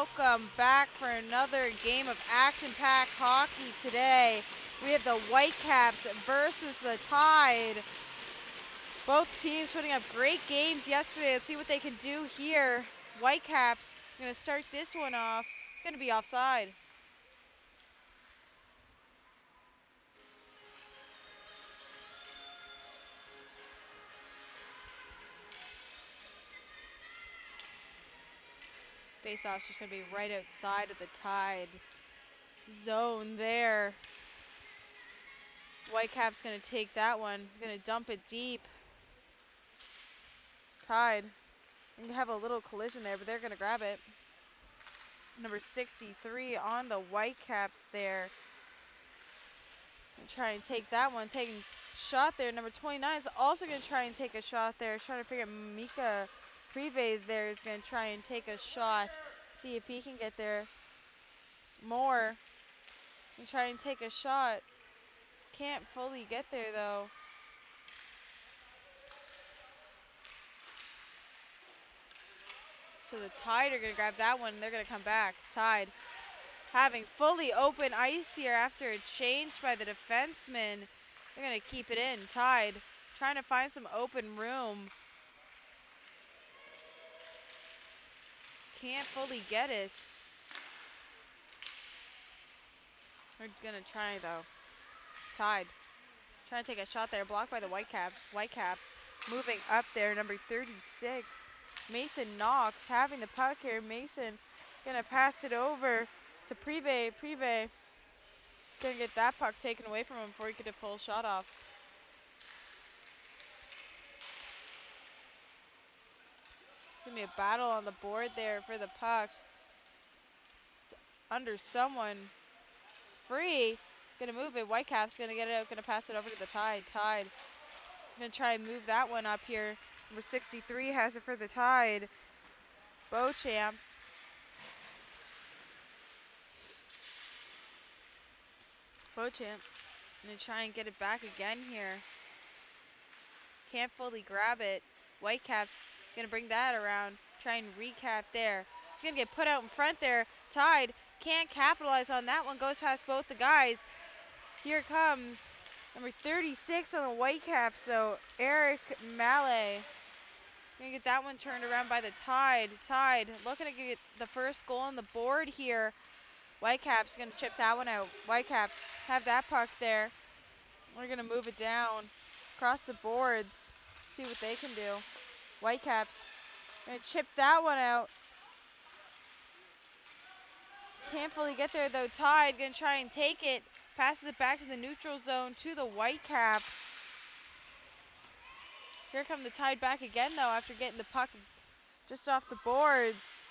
welcome back for another game of action-packed hockey today. We have the Whitecaps versus the Tide. Both teams putting up great games yesterday. Let's see what they can do here. Whitecaps going to start this one off. It's going to be offside. Face-off's just going to be right outside of the Tide zone there. Whitecaps going to take that one. Going to dump it deep. Tide. And have a little collision there, but they're going to grab it. Number 63 on the Whitecaps there. And try and take that one. Taking shot there. Number 29 is also going to try and take a shot there. Trying to figure out Mika Prive there is going to try and take a shot. See if he can get there. More. And try and take a shot. Can't fully get there though. So the Tide are going to grab that one and they're going to come back. Tide having fully open ice here after a change by the defenseman. They're going to keep it in. Tide trying to find some open room. Can't fully get it. They're going to try though. Tide trying to take a shot there. Blocked by the Whitecaps. Whitecaps moving up there. Number 36. Mason Knox having the puck here. Mason gonna pass it over to Prive. Prive gonna get that puck taken away from him before he get a full shot off. It's gonna be a battle on the board there for the puck. It's under someone. It's free. Gonna move it. Whitecaps gonna get it out. Gonna pass it over to the Tide. Tide gonna try and move that one up here. Number 63 has it for the Tide. Beauchamp. Beauchamp gonna try and get it back again here. Can't fully grab it. Whitecaps gonna bring that around. Try and recap there. It's gonna get put out in front there. Tide can't capitalize on that one. Goes past both the guys. Here comes number 36 on the Whitecaps though. Eric Mallet. Gonna get that one turned around by the Tide. Tide looking to get the first goal on the board here. Whitecaps gonna chip that one out. Whitecaps have that puck there. We're gonna move it down across the boards. See what they can do. Whitecaps gonna chip that one out. Can't fully get there though. Tide gonna try and take it. Passes it back to the neutral zone to the Whitecaps. Here come the Tide back again though after getting the puck just off the boards.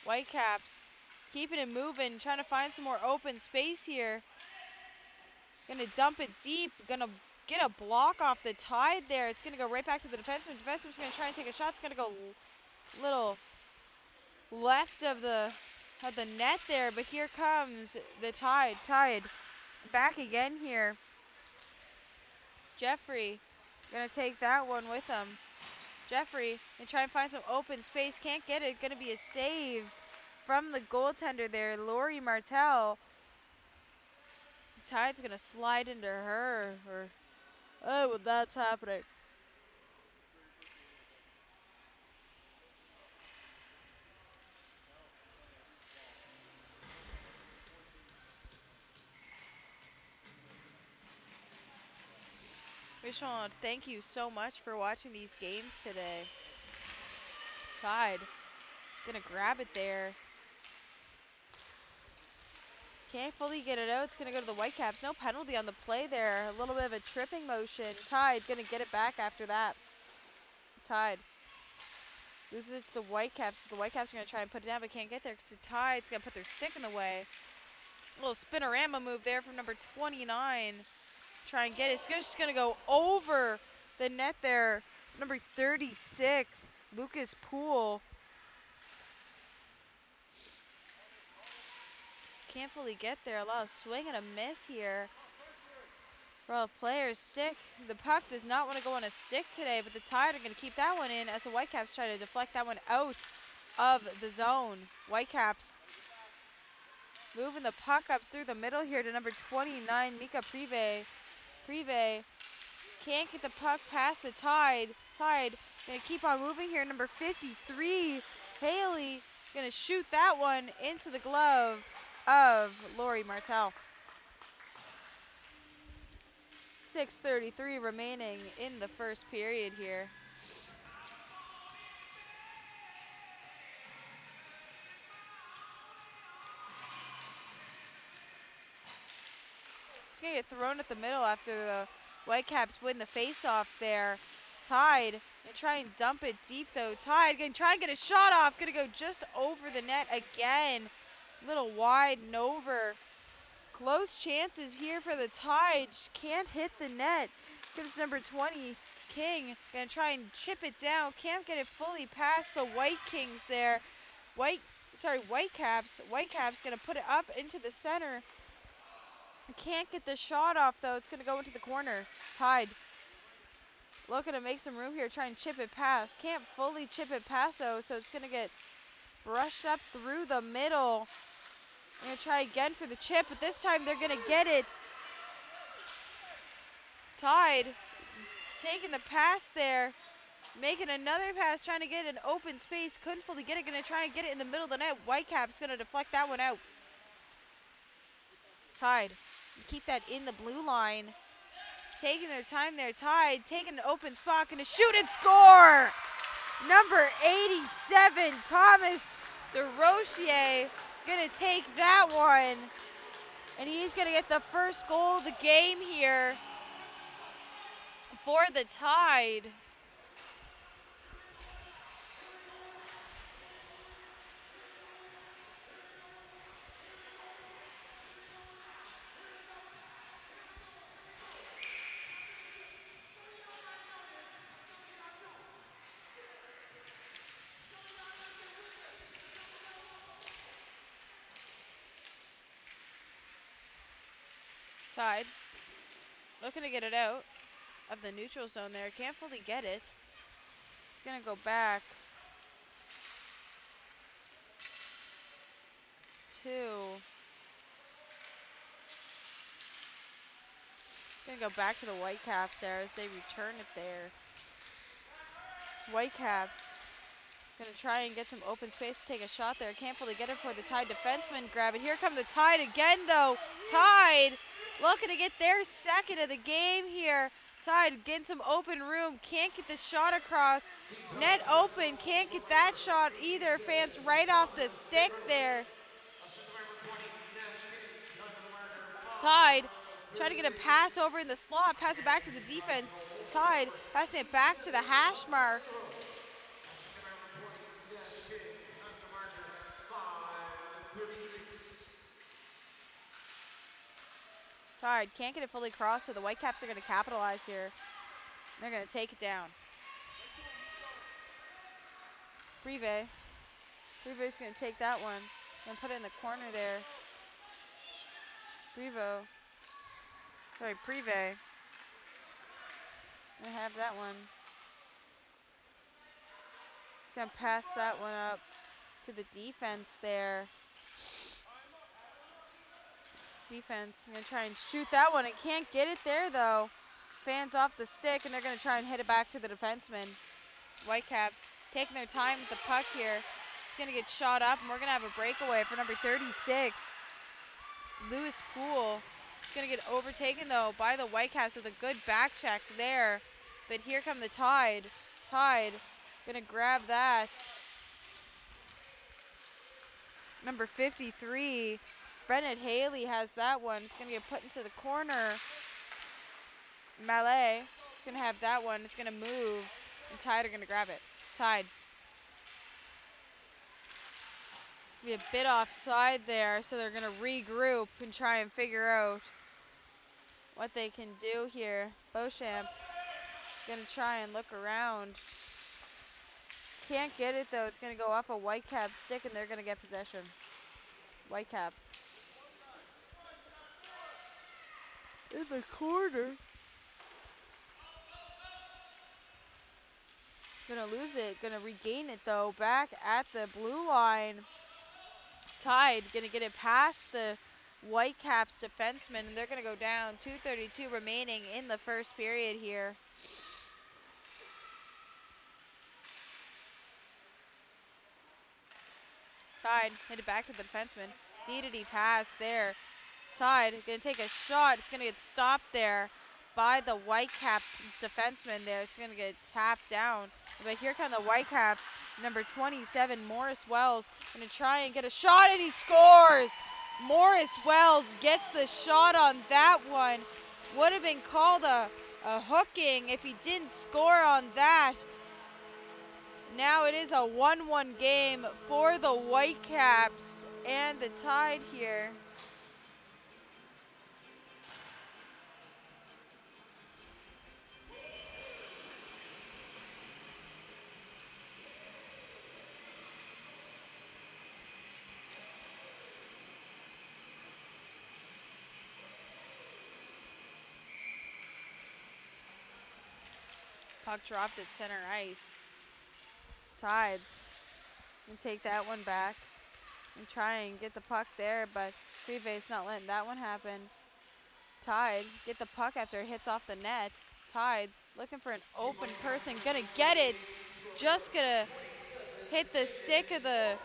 Whitecaps keeping it moving, trying to find some more open space here. Gonna dump it deep, gonna get a block off the Tide there. It's gonna go right back to the defenseman. Defenseman's gonna try and take a shot. It's gonna go little left of the net there, but here comes the Tide. Tide back again here. Jeffrey gonna take that one with him. Jeffrey and try and find some open space. Can't get it. Gonna be a save from the goaltender there, Lori Martel. Tide's gonna slide into her. Oh, well, that's happening. We just want to thank you so much for watching these games today. Tide gonna grab it there. Can't fully get it out. It's gonna go to the Whitecaps. No penalty on the play there. A little bit of a tripping motion. Tide gonna get it back after that. Tide loses it to the Whitecaps. The Whitecaps are gonna try and put it down, but can't get there because the Tide's gonna put their stick in the way. A little spinorama move there from number 29. Try and get it. It's just going to go over the net there. Number 36, Lucas Poole. Can't fully get there. A lot of swing and a miss here. Well, players stick. The puck does not want to go on a stick today, but the Tide are going to keep that one in as the Whitecaps try to deflect that one out of the zone. Whitecaps moving the puck up through the middle here to number 29, Mika Prive. Prive can't get the puck past the Tide. Tide going to keep on moving here. Number 53, Haley, going to shoot that one into the glove of Lori Martel. 6:33 remaining in the first period here. It's going to get thrown at the middle after the Whitecaps win the face-off there. Tide going to try and dump it deep though. Tide going to try and get a shot off. Going to go just over the net again. A little wide and over. Close chances here for the Tide. Just can't hit the net. Gives number 20, King. Going to try and chip it down. Can't get it fully past the White Kings there. Whitecaps. Whitecaps going to put it up into the center. Can't get the shot off though. It's going to go into the corner. Tide looking to make some room here. Try and chip it past. Can't fully chip it past though, so it's going to get brushed up through the middle. I'm going to try again for the chip, but this time they're going to get it. Tide taking the pass there. Making another pass, trying to get an open space. Couldn't fully get it. Going to try and get it in the middle of the net. Whitecaps going to deflect that one out. Tide, keep that in the blue line. Taking their time there. Tide, taking an open spot. Going to shoot and score! Number 87, Thomas DeRochier, going to take that one. And he's going to get the first goal of the game here for the Tide. Tide looking to get it out of the neutral zone there. Can't fully get it. It's going to go back to... Going to go back to the Whitecaps there as they return it there. Whitecaps going to try and get some open space to take a shot there. Can't fully get it for the Tide defenseman. Grab it. Here come the Tide again though. Tide looking to get their second of the game here. Tide getting some open room. Can't get the shot across. Net open. Can't get that shot either. Fans right off the stick there. Tide trying to get a pass over in the slot. Pass it back to the defense. Tide passing it back to the hash mark. Tide can't get it fully crossed, so the Whitecaps are going to capitalize here. They're going to take it down. Prive. Prive's going to take that one and put it in the corner there. Prive. Going to have that one. Just going to pass that one up to the defense there. Defense, I'm going to try and shoot that one. It can't get it there, though. Fans off the stick, and they're going to try and hit it back to the defenseman. Whitecaps taking their time with the puck here. It's going to get shot up, and we're going to have a breakaway for number 36, Lewis Poole. It's going to get overtaken, though, by the Whitecaps with a good back check there. But here come the Tide. Tide going to grab that. Number 53, Brennan Haley has that one. It's going to get put into the corner. Mallet is going to have that one. It's going to move, and Tide are going to grab it. Tide. Be a bit offside there, so they're going to regroup and try and figure out what they can do here. Beauchamp going to try and look around. Can't get it, though. It's going to go off a Whitecap stick, and they're going to get possession. Whitecaps. in the corner. Gonna lose it. Gonna regain it though. Back at the blue line. Tide gonna get it past the Whitecaps defenseman, and they're gonna go down. 2:32 remaining in the first period here. Tide hit it back to the defenseman. D pass there. Tide gonna take a shot. It's gonna get stopped there by the Whitecap defenseman there. It's gonna get tapped down. But here come the Whitecaps. Number 27, Morris Wells, gonna try and get a shot, and he scores! Morris Wells gets the shot on that one. Would have been called a hooking if he didn't score on that. Now it is a 1-1 game for the Whitecaps and the Tide here. Puck dropped at center ice. Tides can take that one back and try and get the puck there, but Freeface not letting that one happen. Tide get the puck after it hits off the net. Tides looking for an open person, gonna get it. Just gonna hit the stick of the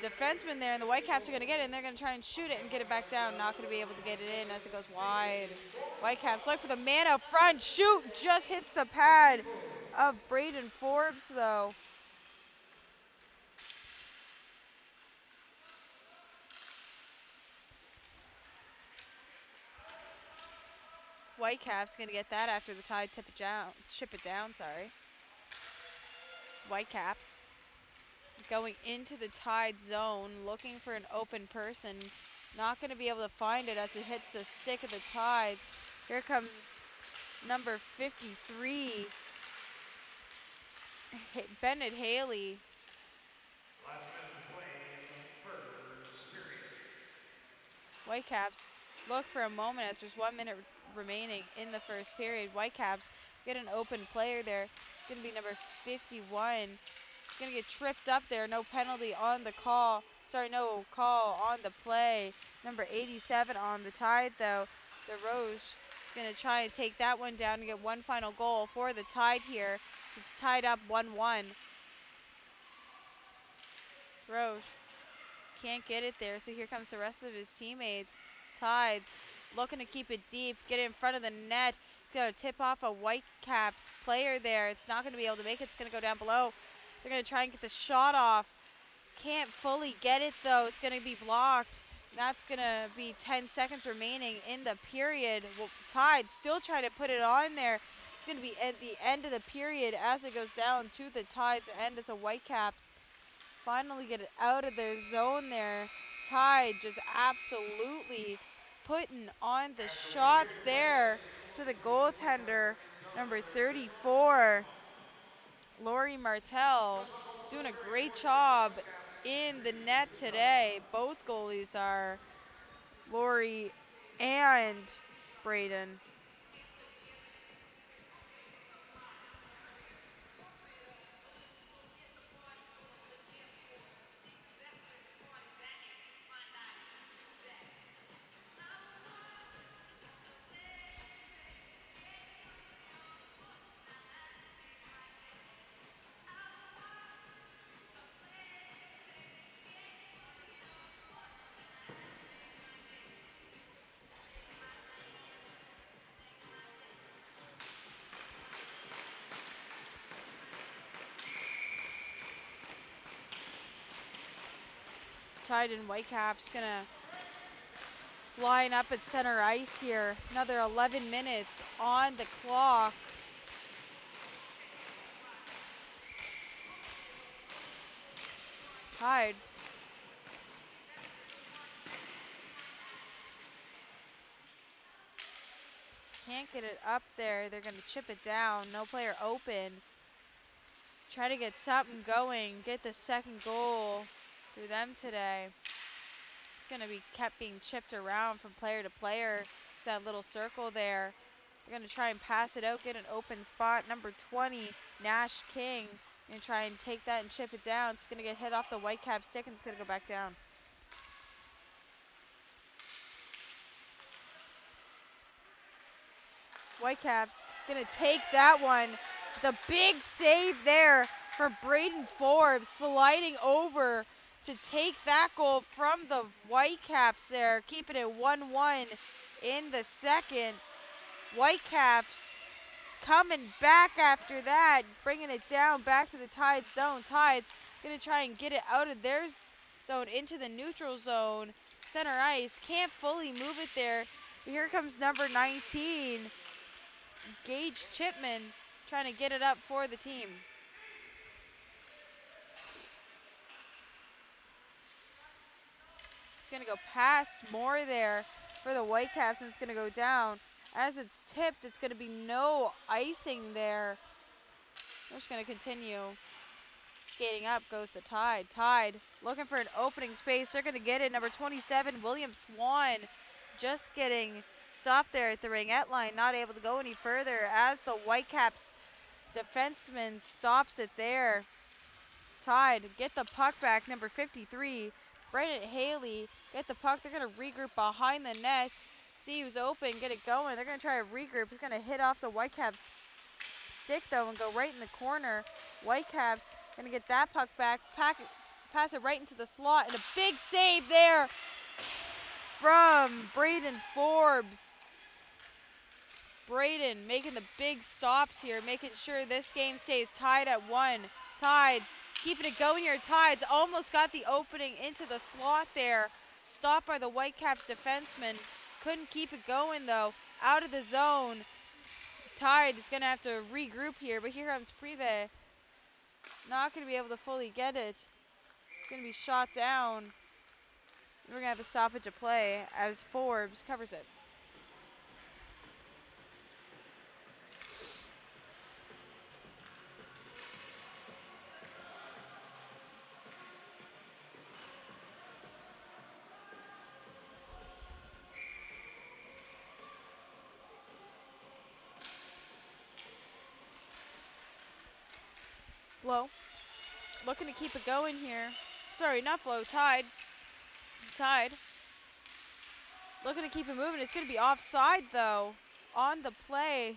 defenseman there, and the Whitecaps are gonna get it, and they're gonna try and shoot it and get it back down. Not gonna be able to get it in as it goes wide. Whitecaps look for the man up front. Shoot, just hits the pad of Braden Forbes though. Whitecaps gonna get that after the Tide ship it down, sorry. Whitecaps going into the Tide zone, looking for an open person. Not gonna be able to find it as it hits the stick of the Tide. Here comes number 53, Bennett Haley. Last minute play in the first period. Whitecaps look for a moment as there's 1 minute remaining in the first period. Whitecaps get an open player there. It's gonna be number 51. It's gonna get tripped up there. No penalty on the call. Sorry, no call on the play. Number 87 on the Tide though. DeRoche is gonna try and take that one down and get one final goal for the Tide here. It's tied up 1-1. DeRoche can't get it there, so here comes the rest of his teammates. Tides looking to keep it deep, get it in front of the net. He's got to tip off a Whitecaps player there. It's not going to be able to make it. It's going to go down below. They're going to try and get the shot off. Can't fully get it, though. It's going to be blocked. That's going to be 10 seconds remaining in the period. Well, Tide still trying to put it on there. It's going to be at the end of the period as it goes down to the Tide's end as a Whitecaps finally get it out of their zone there. Tide just absolutely putting on the shots there to the goaltender, number 34, Lori Martell, doing a great job in the net today. Both goalies are, Lori and Braden. Tide and Whitecaps gonna line up at center ice here. Another 11 minutes on the clock. Tide can't get it up there. They're gonna chip it down. No player open. Try to get something going. Get the second goal through them today. It's going to be kept being chipped around from player to player. Just that little circle there. They're going to try and pass it out, get an open spot. Number 20, Nash King, going to try and take that and chip it down. It's going to get hit off the Whitecap stick and it's going to go back down. Whitecaps going to take that one. The big save there for Braden Forbes, sliding over to take that goal from the Whitecaps there, keeping it 1-1 in the second. Whitecaps coming back after that, bringing it down back to the Tide zone. Tide's going to try and get it out of their zone into the neutral zone. Center ice, can't fully move it there. But here comes number 19, Gage Chipman, trying to get it up for the team. It's going to go past Moore there for the Whitecaps, and it's going to go down. As it's tipped, it's going to be no icing there. We're just going to continue. Skating up goes the Tide. Tide looking for an opening space. They're going to get it. Number 27, William Swan, just getting stopped there at the ringette line, not able to go any further as the Whitecaps defenseman stops it there. Tide get the puck back. Number 53, Brennan Haley, get the puck. They're going to regroup behind the net. See who's open, get it going. They're going to try to regroup. It's going to hit off the Whitecaps stick, though, and go right in the corner. Whitecaps going to get that puck back, pass it right into the slot, and a big save there from Braden Forbes. Braden making the big stops here, making sure this game stays tied at 1. Tides keeping it going here. Tides almost got the opening into the slot there. Stopped by the Whitecaps defenseman. Couldn't keep it going, though. Out of the zone. Tide is going to have to regroup here, but here comes Prive. Not going to be able to fully get it. It's going to be shot down. We're going to have a stoppage of play as Forbes covers it. Flow, looking to keep it going here. Sorry, not Flow, Tide. Tide, looking to keep it moving. It's going to be offside, though, on the play.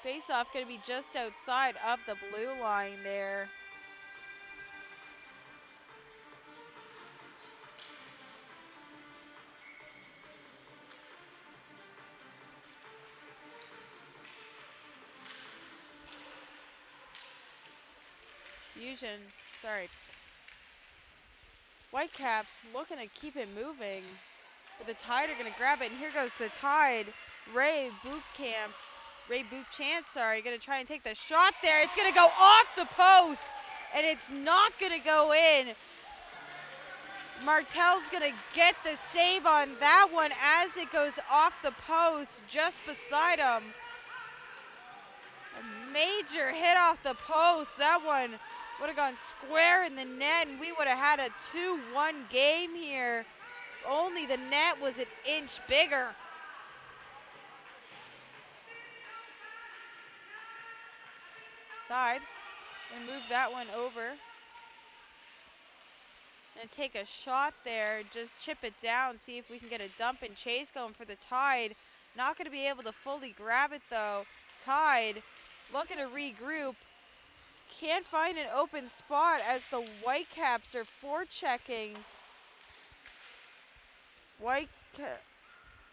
Face-off going to be just outside of the blue line there. Fusion, sorry. Whitecaps looking to keep it moving, but the Tide are going to grab it, and here goes the Tide. Ray Bootchamp, sorry, going to try and take the shot there. It's going to go off the post, and it's not going to go in. Martel's going to get the save on that one as it goes off the post just beside him. A major hit off the post. That one would have gone square in the net, and we would have had a 2-1 game here. If only the net was an inch bigger. Tide, and move that one over. And take a shot there, just chip it down, see if we can get a dump and chase going for the Tide. Not going to be able to fully grab it, though. Tide looking to regroup. Can't find an open spot as the Whitecaps are forechecking.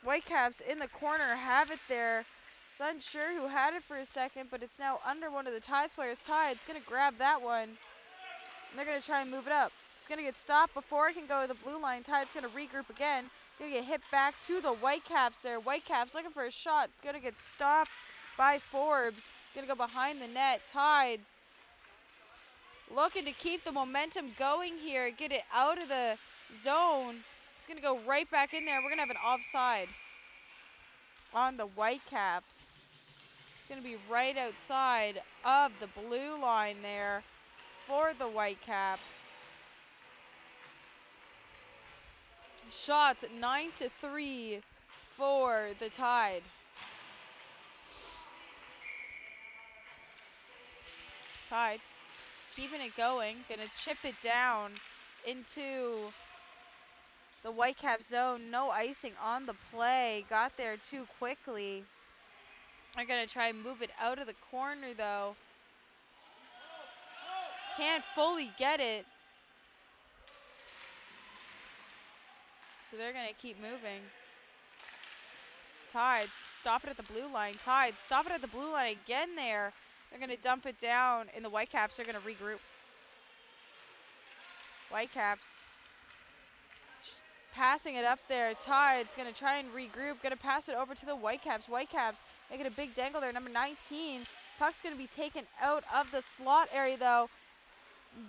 Whitecaps in the corner have it there. It's unsure who had it for a second, but it's now under one of the Tides players. Tide's going to grab that one, and they're going to try and move it up. It's going to get stopped before it can go to the blue line. Tide's going to regroup again. Going to get hit back to the Whitecaps there. Whitecaps looking for a shot. Going to get stopped by Forbes. Going to go behind the net. Tides looking to keep the momentum going here. Get it out of the zone. It's going to go right back in there. We're going to have an offside on the Whitecaps. It's going to be right outside of the blue line there for the Whitecaps. shots, 9-3 for the Tide. Tide keeping it going, gonna chip it down into the Whitecaps zone. No icing on the play, got there too quickly. They're gonna try and move it out of the corner though. Can't fully get it. So they're gonna keep moving. Tides, stop it at the blue line. Tides, stop it at the blue line again there. They're gonna dump it down and the Whitecaps are gonna regroup. Whitecaps passing it up there. Tide's gonna try and regroup, gonna pass it over to the Whitecaps. Whitecaps making a big dangle there, number 19. Puck's gonna be taken out of the slot area though.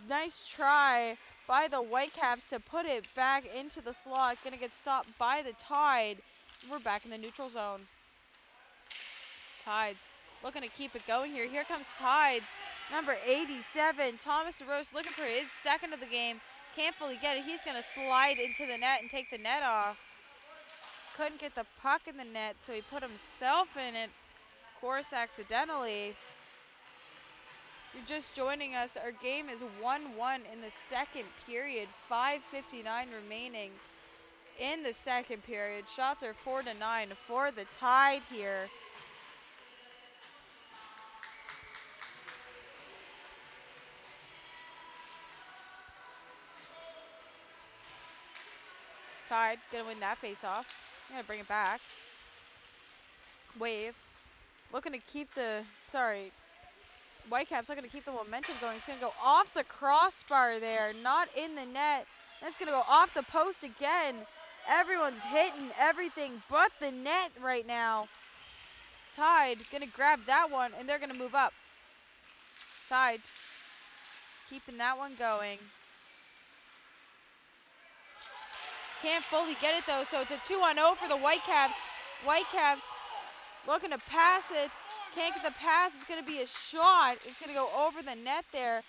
Nice try by the Whitecaps to put it back into the slot. Gonna get stopped by the Tide. We're back in the neutral zone. Tides looking to keep it going here. Here comes Tides, number 87. Thomas DeRoche looking for his second of the game. Can't fully get it. He's gonna slide into the net and take the net off. Couldn't get the puck in the net, so he put himself in it, of course, accidentally. If you're just joining us, our game is 1-1 in the second period. 5:59 remaining in the second period. Shots are 4-9 for the Tide here. Tide gonna win that face-off. I'm gonna bring it back. Wave. Looking to keep the, Whitecaps looking to keep the momentum going. It's gonna go off the crossbar there, not in the net. That's gonna go off the post again. Everyone's hitting everything but the net right now. Tide gonna grab that one and they're gonna move up. Tide keeping that one going. Can't fully get it though, so it's a 2-on-0 for the Whitecaps. Whitecaps looking to pass it. Can't get the pass. It's going to be a shot. It's going to go over the net there.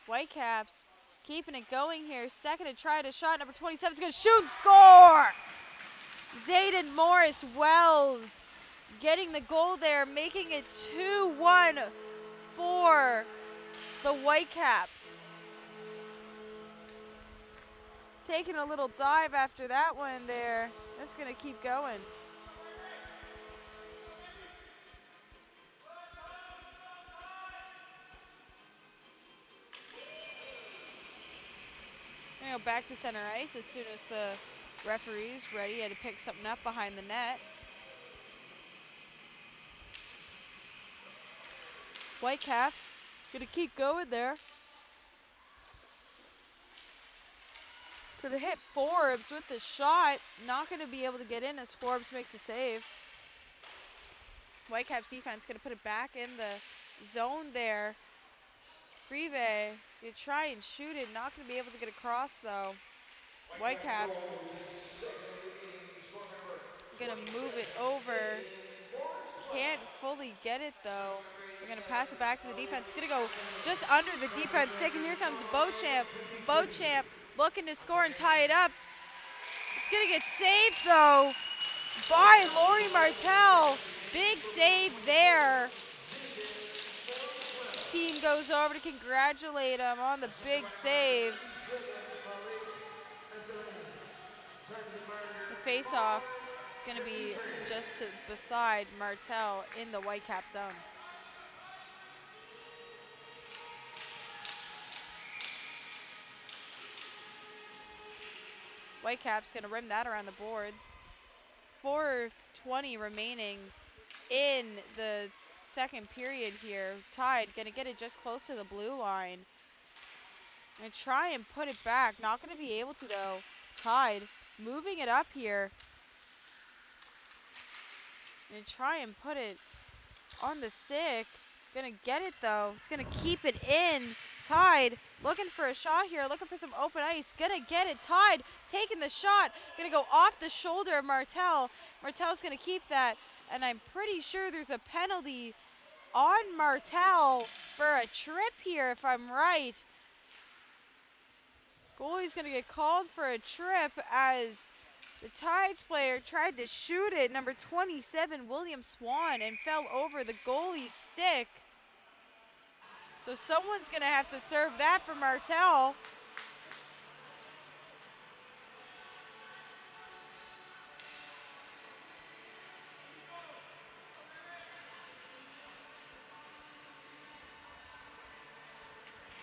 Whitecaps keeping it going here. Second to try to shot. Number 27 is going to shoot and score. Zayden Morris Wells getting the goal there, making it 2-1 for the Whitecaps. Taking a little dive after that one there. That's going to keep going. Gonna go back to center ice as soon as the referee's ready. Had to pick something up behind the net. Whitecaps gonna keep going there. Gonna hit Forbes with the shot. Not gonna be able to get in as Forbes makes a save. Whitecaps defense gonna put it back in the zone there. Grieve, you try and shoot it. Not gonna be able to get across though. Whitecaps gonna move it over. Can't fully get it though. They're gonna pass it back to the defense. It's gonna go just under the defense stick, and here comes Beauchamp. Beauchamp looking to score and tie it up. It's gonna get saved though by Laurie Martel. Big save there. Team goes over to congratulate him on the big save. The face-off is going to be just beside Martel in the Whitecap zone. Whitecaps going to rim that around the boards. 4:20 remaining in the second period here. Tide going to get it just close to the blue line. And try and put it back. Not going to be able to though. Tide moving it up here. And try and put it on the stick. Going to get it though. It's going to keep it in. Tide looking for a shot here. Looking for some open ice. Going to get it. Tide taking the shot. Going to go off the shoulder of Martel. Martel's going to keep that. And I'm pretty sure there's a penalty on Martel for a trip here, if I'm right. Goalie's going to get called for a trip as the Tides player tried to shoot it. Number 27, William Swan, and fell over the goalie's stick. So someone's going to have to serve that for Martel.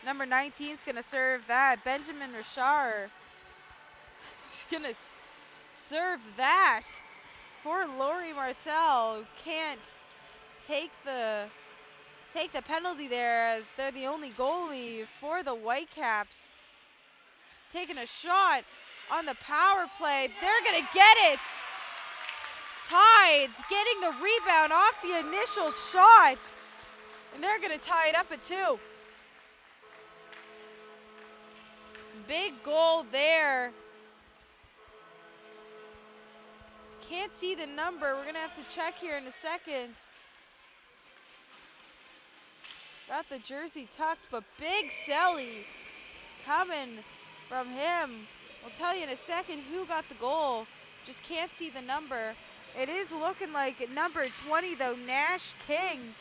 Number 19 is going to serve that. Benjamin Richard is going to serve that for Laurie Martel. Can't take the penalty there as they're the only goalie for the Whitecaps. Taking a shot on the power play. They're going to get it. Tides getting the rebound off the initial shot. And they're going to tie it up at 2. Big goal there. Can't see the number. We're going to have to check here in a second. Got the jersey tucked, but big Selly coming from him. I'll tell you in a second who got the goal. Just can't see the number. It is looking like number 20, though, Nash King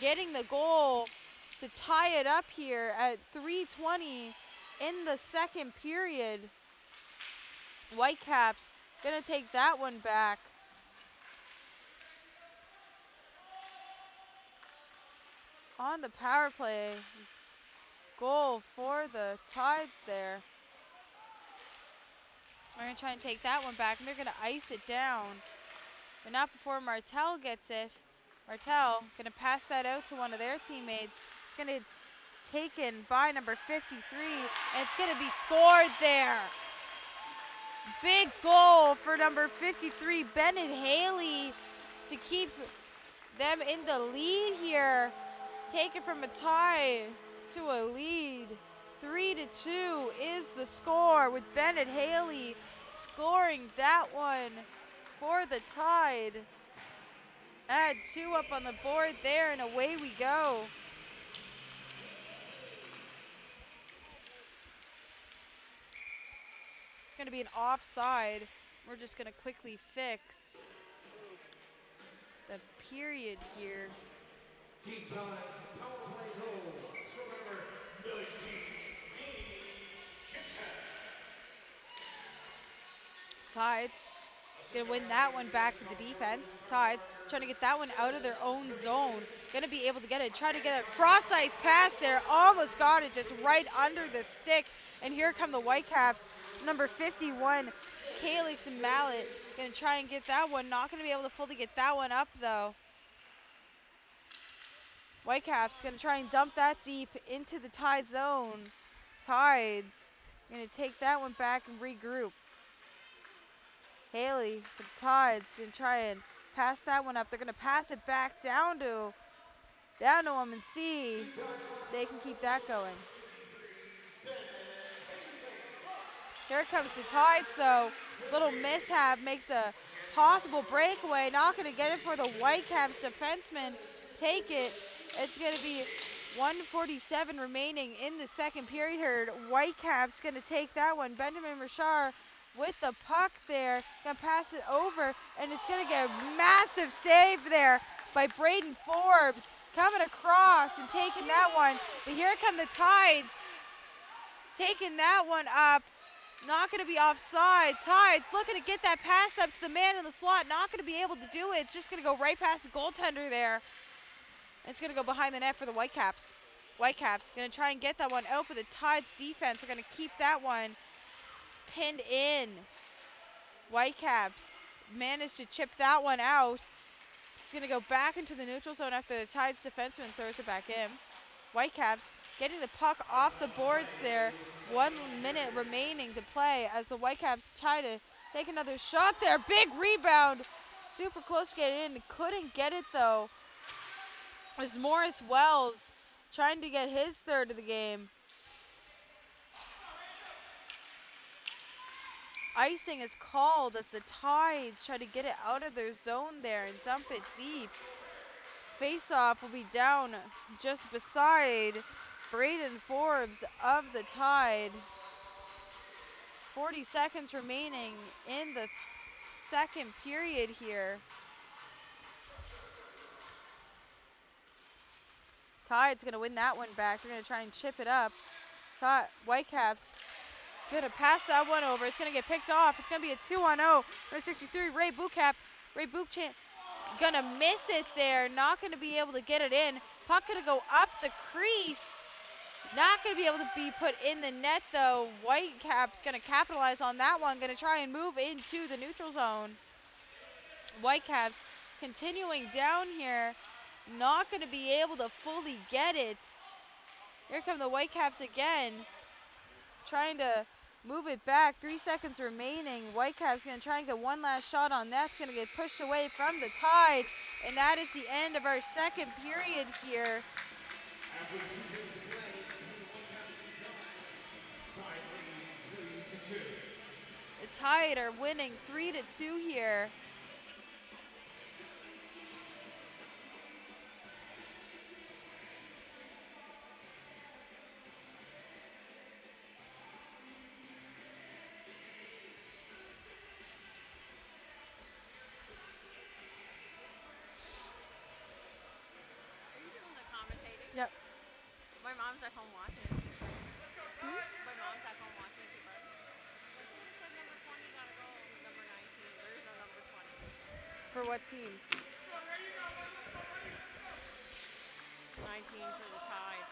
getting the goal to tie it up here at 3:20 in the second period. Whitecaps gonna take that one back. On the power play, goal for the Tides there. We're gonna try and take that one back, and they're gonna ice it down, but not before Martel gets it. Martel gonna pass that out to one of their teammates. It's gonna taken by number 53, and it's gonna be scored there. Big goal for number 53, Bennett Haley, to keep them in the lead here. Take it from a tie to a lead. 3-2 is the score, with Bennett Haley scoring that one for the Tide. Add 2 up on the board there, and away we go. It's going to be an offside. We're just going to quickly fix the period here. Tides gonna win that one back to the defense. Tides trying to get that one out of their own zone. Gonna be able to get it. Trying to get a cross-ice pass there. Almost got it just right under the stick. And here come the Whitecaps. Number 51, Calix and Mallet. Gonna try and get that one. Not gonna be able to fully get that one up though. Whitecaps gonna try and dump that deep into the Tide zone. Tides gonna take that one back and regroup. Haley, the Tides, gonna try and pass that one up. They're gonna pass it back down to them and see they can keep that going. Here comes the Tides though. Little mishap makes a possible breakaway. Not gonna get it for the Whitecaps defenseman. Take it. It's gonna be 1:47 remaining in the second period here. Whitecaps gonna take that one. Benjamin Richard with the puck there, gonna pass it over, and it's gonna get a massive save there by Braden Forbes, coming across and taking that one. But here come the Tides, taking that one up. Not gonna be offside. Tides looking to get that pass up to the man in the slot. Not gonna be able to do it. It's just gonna go right past the goaltender there. It's gonna go behind the net for the Whitecaps. Whitecaps gonna try and get that one out, but the Tides defense are gonna keep that one pinned in. Whitecaps managed to chip that one out. It's going to go back into the neutral zone after the Tides defenseman throws it back in. Whitecaps getting the puck off the boards there. 1 minute remaining to play as the Whitecaps try to take another shot there. Big rebound. Super close to getting in. Couldn't get it though. It was Morris Wells trying to get his third of the game. Icing is called as the Tides try to get it out of their zone there and dump it deep. Face-off will be down just beside Braden Forbes of the Tide. 40 seconds remaining in the second period here. Tide's going to win that one back. They're going to try and chip it up. Whitecaps going to pass that one over. It's going to get picked off. It's going to be a 2-on-0. Number 63, Ray Bootcap. Ray Bootchamp going to miss it there. Not going to be able to get it in. Puck going to go up the crease. Not going to be able to be put in the net, though. Whitecaps going to capitalize on that one. Going to try and move into the neutral zone. Whitecaps continuing down here. Not going to be able to fully get it. Here come the Whitecaps again. Trying to move it back. 3 seconds remaining. Whitecaps going to try and get one last shot on that. It's going to get pushed away from the Tide. And that is the end of our second period here. The Tide are winning 3-2 here. Yep. My mom's at home watching. My mom's at home watching. Said number 20 gotta go. Number 19. There is no number 20. For what team? 19 for the Tide.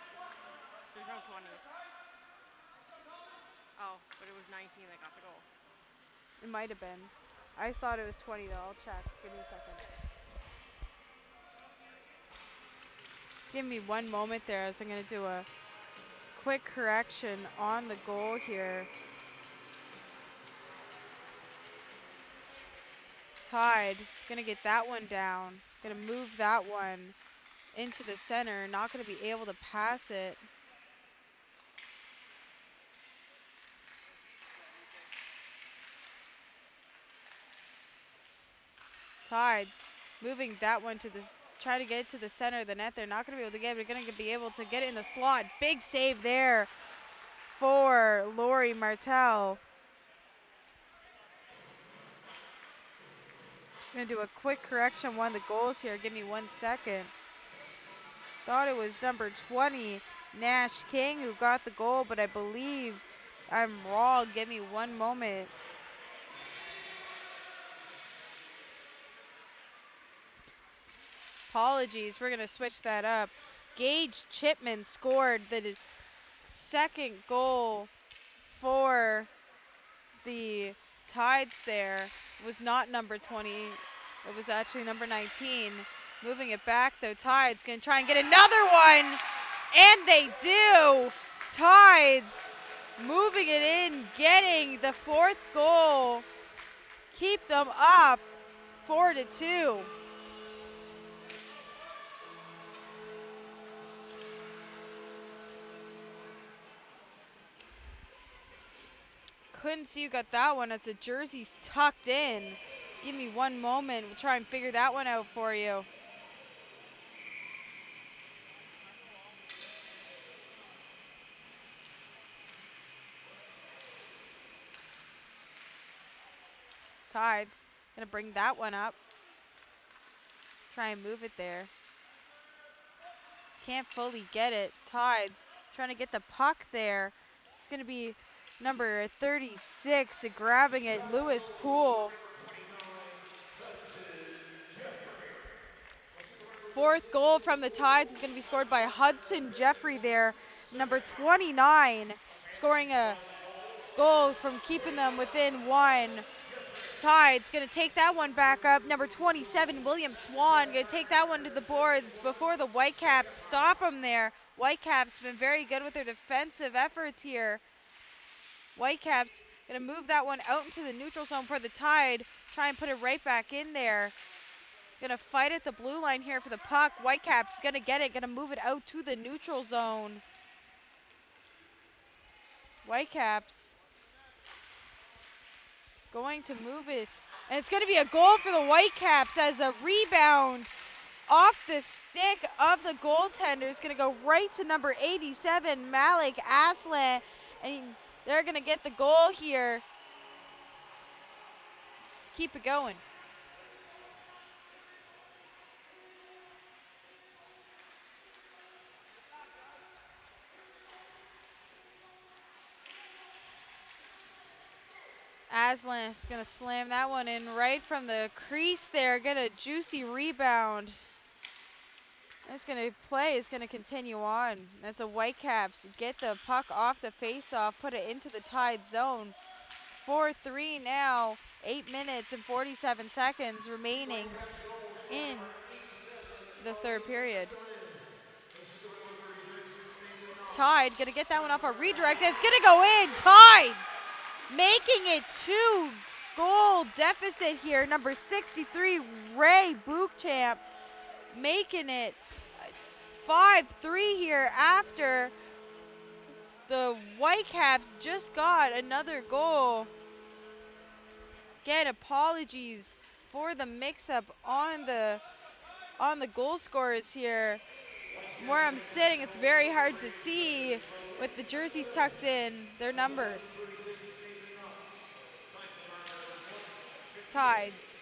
There's no 20s. Oh, but it was 19 that got the goal. It might have been. I thought it was 20 though. I'll check. Give me a second. Give me one moment there as I'm going to do a quick correction on the goal here. Tide, going to get that one down. Going to move that one into the center. Not going to be able to pass it. Tides moving that one to the try to get it to the center of the net. They're not going to be able to get it. They're going to be able to get it in the slot. Big save there for Lori Martel. Going to do a quick correction on one of the goals here. Give me 1 second. Thought it was number 20, Nash King, who got the goal, but I believe I'm wrong. Give me one moment. Apologies, we're going to switch that up. Gage Chipman scored the second goal for the Tides there. It was not number 20. It was actually number 19. Moving it back, though. Tides going to try and get another one. And they do. Tides moving it in, getting the fourth goal. Keep them up 4-2. Couldn't see who got that one as the jersey's tucked in. Give me one moment. We'll try and figure that one out for you. Tides gonna bring that one up. Try and move it there. Can't fully get it. Tides trying to get the puck there. It's gonna be number 36 grabbing it, Lewis Poole. Fourth goal from the Tides is going to be scored by Hudson Jeffrey there. Number 29 scoring a goal from keeping them within one. Tides going to take that one back up. Number 27, William Swan, going to take that one to the boards before the Whitecaps stop them there. Whitecaps been very good with their defensive efforts here. Whitecaps going to move that one out into the neutral zone for the Tide. Try and put it right back in there. Going to fight at the blue line here for the puck. Whitecaps going to get it. Going to move it out to the neutral zone. Whitecaps going to move it. And it's going to be a goal for the Whitecaps as a rebound off the stick of the goaltender. Is going to go right to number 87, Malik Aslan. And they're going to get the goal here. keep it going. Aslan's going to slam that one in right from the crease there. Get a juicy rebound. It's going to play. It's going to continue on as the Whitecaps get the puck off the face-off, put it into the Tide zone. 4-3 now. 8 minutes and 47 seconds remaining in the third period. Tide going to get that one off a redirect. It's going to go in. Tides making it 2-goal deficit here. Number 63, Ray Bookchamp, making it 5-3 here after the Whitecaps just got another goal. Again, apologies for the mix-up on the goal scorers here. Where I'm sitting, it's very hard to see with the jerseys tucked in, their numbers. Tides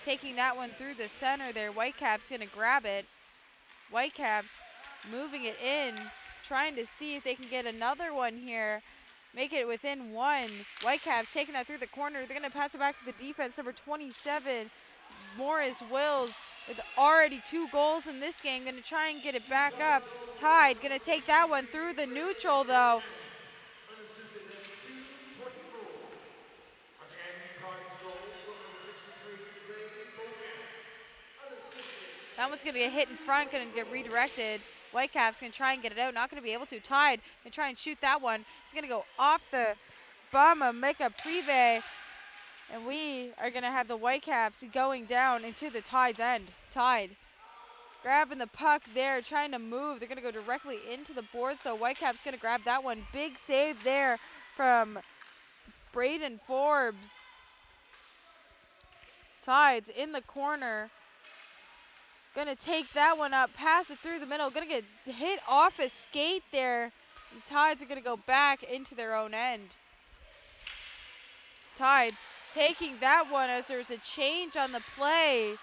taking that one through the center there. Whitecaps gonna grab it. Whitecaps moving it in, trying to see if they can get another one here. Make it within one. Whitecaps taking that through the corner. They're gonna pass it back to the defense, number 27, Morris Wills, with already 2 goals in this game. Gonna try and get it back up. Tide gonna take that one through the neutral though. That one's going to get hit in front, going to get redirected. Whitecaps going to try and get it out, not going to be able to. Tide going to try and shoot that one. It's going to go off the bum of Mika Prive. And we are going to have the Whitecaps going down into the Tide's end. Tide grabbing the puck there, trying to move. They're going to go directly into the board, so Whitecaps going to grab that one. Big save there from Braden Forbes. Tides in the corner. Gonna take that one up, pass it through the middle. Gonna get hit off a skate there. The Tides are gonna go back into their own end. Tides taking that one as there's a change on the play.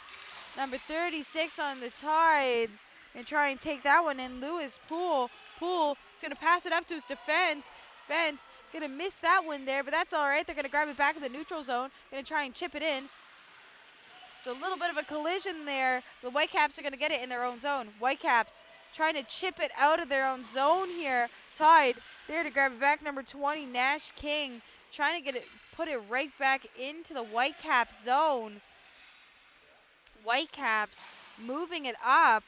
Number 36 on the Tides. And try and take that one in. Lewis Poole. Poole is gonna pass it up to his defense. Fence gonna miss that one there, but that's all right. They're gonna grab it back in the neutral zone. Gonna try and chip it in. So a little bit of a collision there. The Whitecaps are going to get it in their own zone. Whitecaps trying to chip it out of their own zone here. Tide there to grab it back. Number 20, Nash King, trying to get it, put it right back into the Whitecaps zone. Whitecaps moving it up.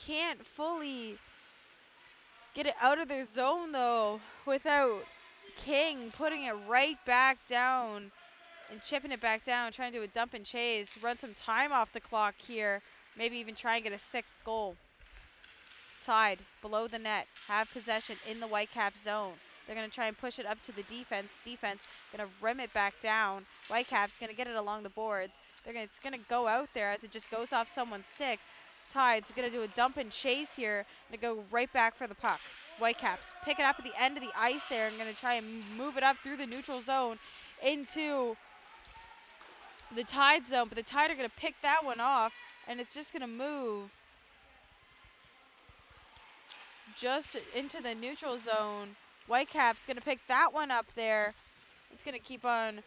Can't fully get it out of their zone though without King putting it right back down and chipping it back down, trying to do a dump and chase, run some time off the clock here, maybe even try and get a 6th goal. Tide below the net, have possession in the Whitecaps zone. They're going to try and push it up to the defense. Defense going to rim it back down. Whitecaps going to get it along the boards. It's going to go out there as it just goes off someone's stick. Tide's going to do a dump and chase here and go right back for the puck. Whitecaps pick it up at the end of the ice there and going to try and move it up through the neutral zone into the Tide zone. But the Tide are going to pick that one off, and it's just going to move just into the neutral zone. Whitecaps going to pick that one up there. It's going to keep on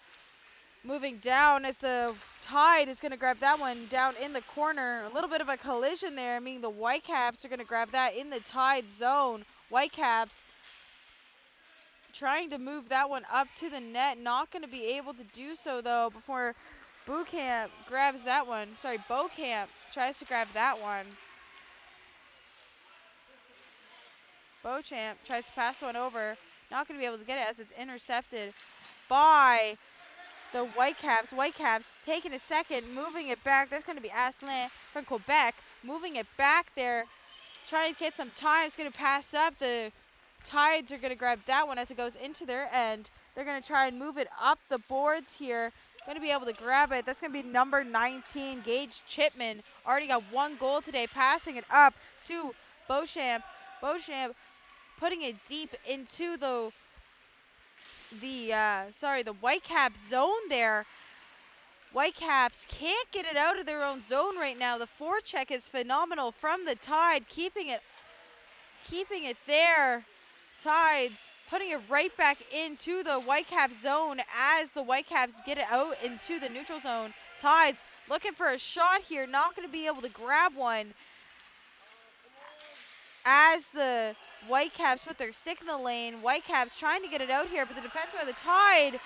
moving down as the Tide is going to grab that one down in the corner. A little bit of a collision there, meaning the Whitecaps are going to grab that in the Tide zone. Whitecaps trying to move that one up to the net. Not going to be able to do so, though, before Beauchamp grabs that one. Sorry, Beauchamp tries to grab that one. Beauchamp tries to pass one over. Not going to be able to get it as it's intercepted by the Whitecaps. Whitecaps taking a second, moving it back. That's going to be Asselin from Quebec. Moving it back there. Trying to get some time. It's going to pass up. The Tides are going to grab that one as it goes into their end. They're going to try and move it up the boards here. Going to be able to grab it. That's going to be number 19, Gage Chipman. Already got 1 goal today. Passing it up to Beauchamp. Beauchamp putting it deep into the the Whitecaps zone there. Whitecaps can't get it out of their own zone right now. The forecheck is phenomenal from the Tide, keeping it there. Tides putting it right back into the Whitecaps zone as the Whitecaps get it out into the neutral zone. Tides looking for a shot here, not going to be able to grab one as the Whitecaps put their stick in the lane. Whitecaps trying to get it out here, but the defenseman of the Tide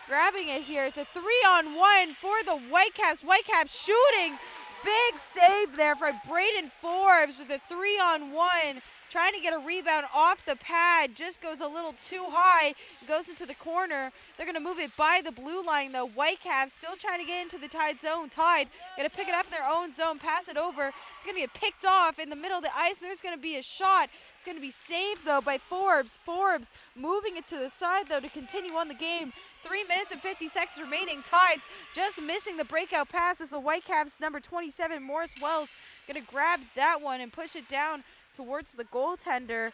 grabbing it here. It's a 3-on-1 for the Whitecaps. Whitecaps shooting. Big save there for Braden Forbes with a 3-on-1. Trying to get a rebound off the pad. Just goes a little too high. Goes into the corner. They're going to move it by the blue line, though. Whitecaps still trying to get into the Tide zone. Tide going to pick it up in their own zone. Pass it over. It's going to get picked off in the middle of the ice. There's going to be a shot. It's going to be saved, though, by Forbes. Forbes moving it to the side, though, to continue on the game. 3 minutes and 50 seconds remaining. Tides just missing the breakout pass as the Whitecaps number 27, Morris Wells, going to grab that one and push it down towards the goaltender,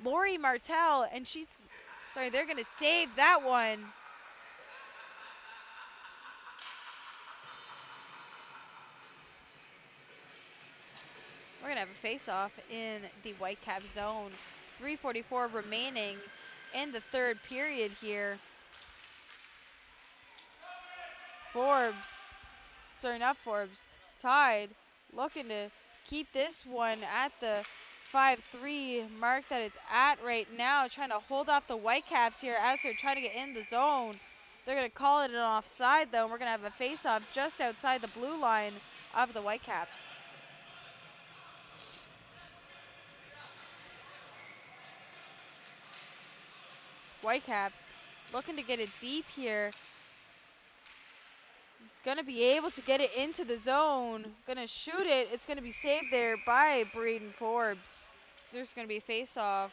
Lori Martell, and they're going to save that one. We're going to have a face-off in the Whitecap zone. 3:44 remaining in the third period here. Tide looking to keep this one at the 5-3 mark that it's at right now, trying to hold off the Whitecaps here as they're trying to get in the zone. They're going to call it an offside, though, and we're going to have a face-off just outside the blue line of the Whitecaps. Whitecaps looking to get it deep here. Going to be able to get it into the zone. Going to shoot it. It's going to be saved there by Braden Forbes. There's going to be a face-off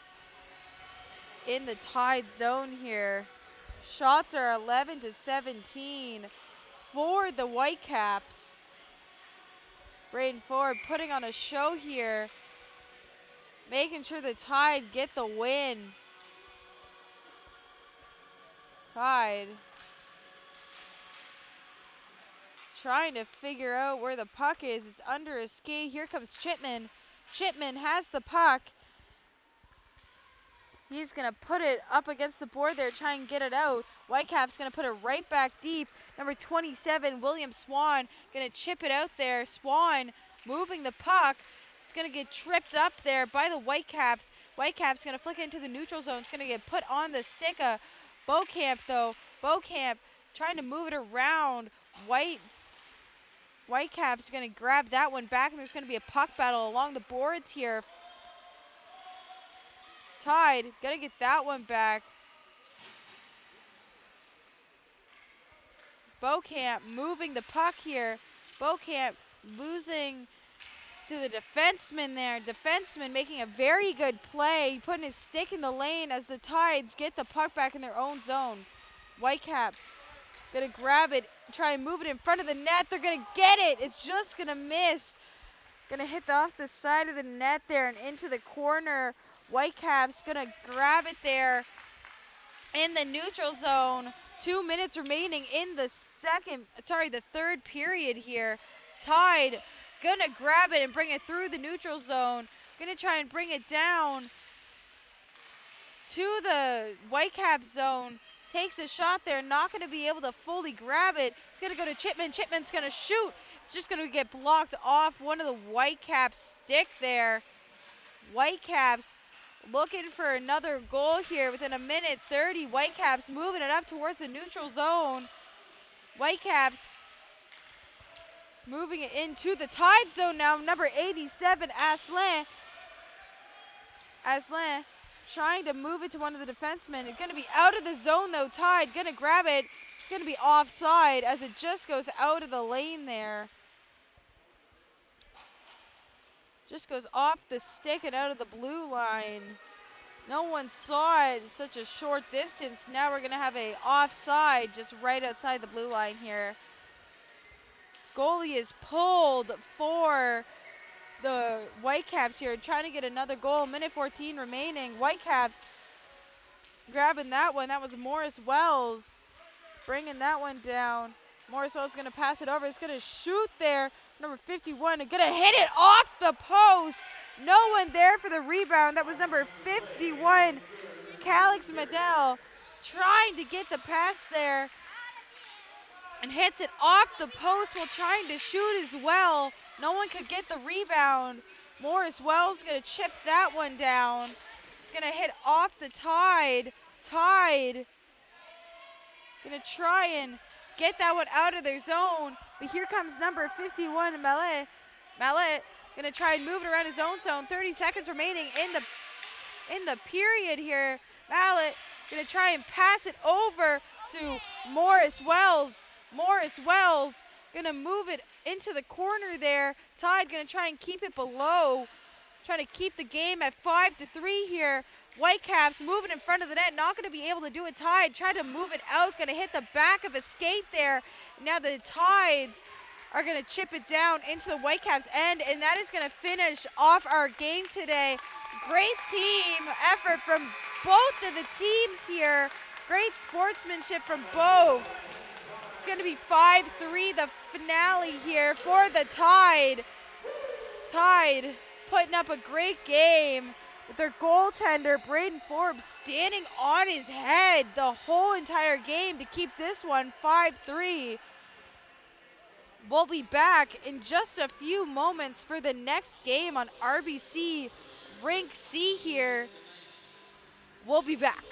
in the Tide zone here. Shots are 11-17 for the Whitecaps. Braden Forbes putting on a show here, making sure the Tide get the win. Tide trying to figure out where the puck is. It's under his skate. Here comes Chipman. Chipman has the puck. He's going to put it up against the board there, try and get it out. Whitecaps going to put it right back deep. Number 27, William Swan, going to chip it out there. Swan moving the puck. It's going to get tripped up there by the Whitecaps. Whitecaps going to flick it into the neutral zone. It's going to get put on the stick of Beaucamp, though. Beaucamp trying to move it around. Whitecaps going to grab that one back, and there's going to be a puck battle along the boards here. Tide going to get that one back. Beaucamp moving the puck here. Beaucamp losing to the defenseman there. Defenseman making a very good play, putting his stick in the lane as the Tides get the puck back in their own zone. Whitecap gonna grab it, try and move it in front of the net. They're gonna get it. It's just gonna miss. Gonna hit off the side of the net there and into the corner. Whitecaps gonna grab it there in the neutral zone. 2 minutes remaining in the third period here. Tide gonna grab it and bring it through the neutral zone. Gonna try and bring it down to the Whitecaps zone. Takes a shot there, not gonna be able to fully grab it. It's gonna go to Chipman. Chipman's gonna shoot. It's just gonna get blocked off one of the Whitecaps' stick there. Whitecaps looking for another goal here within 1:30. Whitecaps moving it up towards the neutral zone. Whitecaps moving it into the Tide zone now. Number 87, Asselin. Asselin trying to move it to one of the defensemen. It's going to be out of the zone, though. Tide going to grab it. It's going to be offside as it just goes out of the lane there. Just goes off the stick and out of the blue line. No one saw it. It's such a short distance. Now we're going to have a offside just right outside the blue line here. Goalie is pulled for the Whitecaps here, trying to get another goal. 1:14 remaining. Whitecaps grabbing that one. That was Morris Wells bringing that one down. Morris Wells is going to pass it over. He's going to shoot there. Number 51 going to hit it off the post. No one there for the rebound. That was number 51, Calix Medell, trying to get the pass there and hits it off the post while trying to shoot as well. No one could get the rebound. Morris Wells going to chip that one down. It's going to hit off the Tide. Tide going to try and get that one out of their zone. But here comes number 51, Mallet. Mallet going to try and move it around his own zone. 30 seconds remaining in the period here. Mallet going to try and pass it over to Morris Wells. Morris Wells going to move it into the corner there. Tide going to try and keep it below. Trying to keep the game at 5-3 here. Whitecaps moving in front of the net. Not going to be able to do it. Tide trying to move it out. Going to hit the back of a skate there. Now the Tides are going to chip it down into the Whitecaps end. And that is going to finish off our game today. Great team effort from both of the teams here. Great sportsmanship from both. It's going to be 5-3, the finale here for the Tide. Tide putting up a great game with their goaltender, Braden Forbes, standing on his head the whole entire game to keep this one 5-3. We'll be back in just a few moments for the next game on RBC Rink C here. We'll be back.